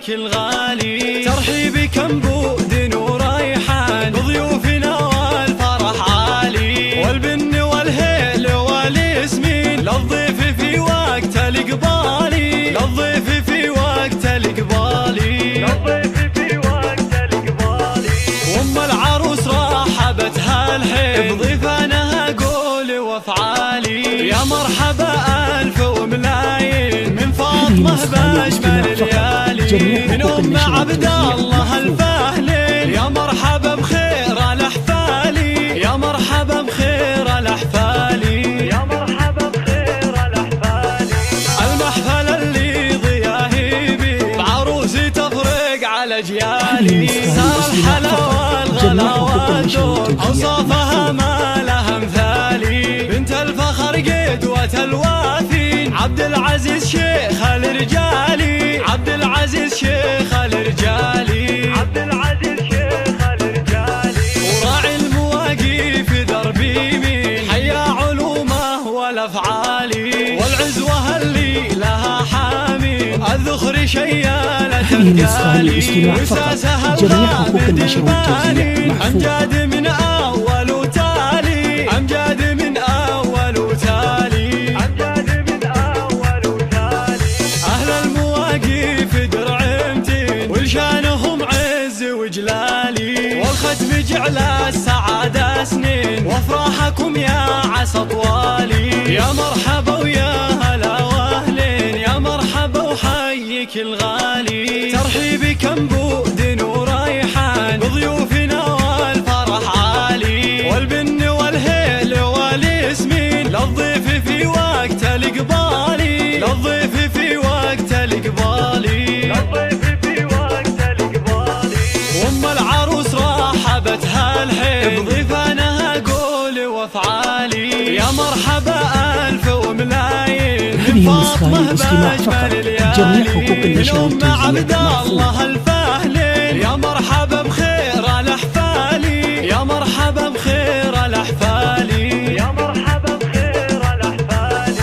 حيك الغالي، ترحيبكم بود وريحان بضيوفنا والفرح عالي، والبن والهيل والياسمين للضيف في وقت الإقبالي، للضيف في وقت الإقبالي، للضيف في وقت الإقبالي. وأم العروس رحبتها الحين بضيفانها قولي وافعالي، يا مرحبا ألف وملايين من فاطمة بأجمل الليالي، من أم عبد الله الفهلين، يا مرحبا بخير الأحفالي، يا مرحبا بخير الأحفالي، يا مرحبا بخير الأحفالي. المحفل اللي ضياهي بي بعروسي تفرق على أجيالي، صار الحلا والغلا والدور أوصافها ما لها مثالي، بنت الفخر قدوة الوافين عبد العزيز شيخ الرجالي، عبد العزيز شيخ الرجالي، عبد العزيز شيخ الرجالي. وراعي المواقف دربي مين حيا علومه والافعالي، والعزوه اللي لها حامين الذخر شيالة القالي، وساسها الغامد البالي امجاد من اول وتالي، امجاد من اول وتالي، امجاد من اول وتالي. اهل المواقف درعمتين ولشانهم عز وجلالي، والختم جعل السعادة سنين وافراحكم يا عسى طوالي، يا مرحبا ويا هلا واهلين، يا مرحبا وحيك الغالي، ترحيبكم بود وريحان بضيوفنا والفرح عالي، والبن والهيل والياسمين للضيف في وقت الإقبالي، للضيف في وقت الإقبالي، للضيف في وقت الإقبالي. وأم العروس رحبتها الحين بضيفانها قولي وافعالي، يا مرحبا ألف وملايين من فاطمة بأجمل الليالي، من أم عبد الله الفهلين، يا مرحبا بخير الأحفالي، يا مرحبا بخير الأحفالي، يا مرحبا بخير الأحفالي.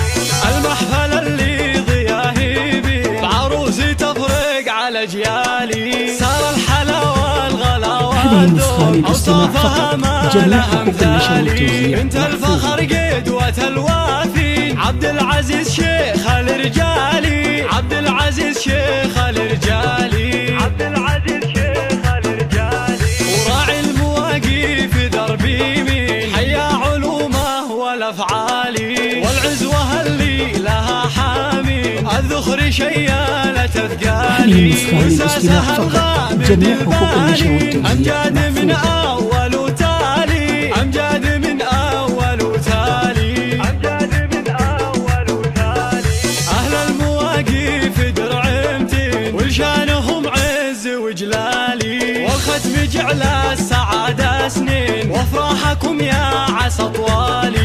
المحفل اللي ضياهي بي بعروسي تفرق على أجيالي، صار الحلا والغلا والذوق أوصافها ما لها مثالي، بنت الفخر قدوة الوافين عبد العزيز شيخ الرجالي، عبد العزيز شيخ الرجالي، عبد العزيز شيخ الرجالي. وراعي المواقف دربي مين حيا علومه والافعالي، والعزوه اللي لها حامين الذخر شيالة اثقالي، وساسها الغامد البالي امجاد من اول وتالي، امجاد من اول وتالي، امجاد من اول وتالي. اهل المواقف درعمتين ولشانهم عز وجلالي، والختم جعل السعادة سنين وافراحكم يا عسى طوالي.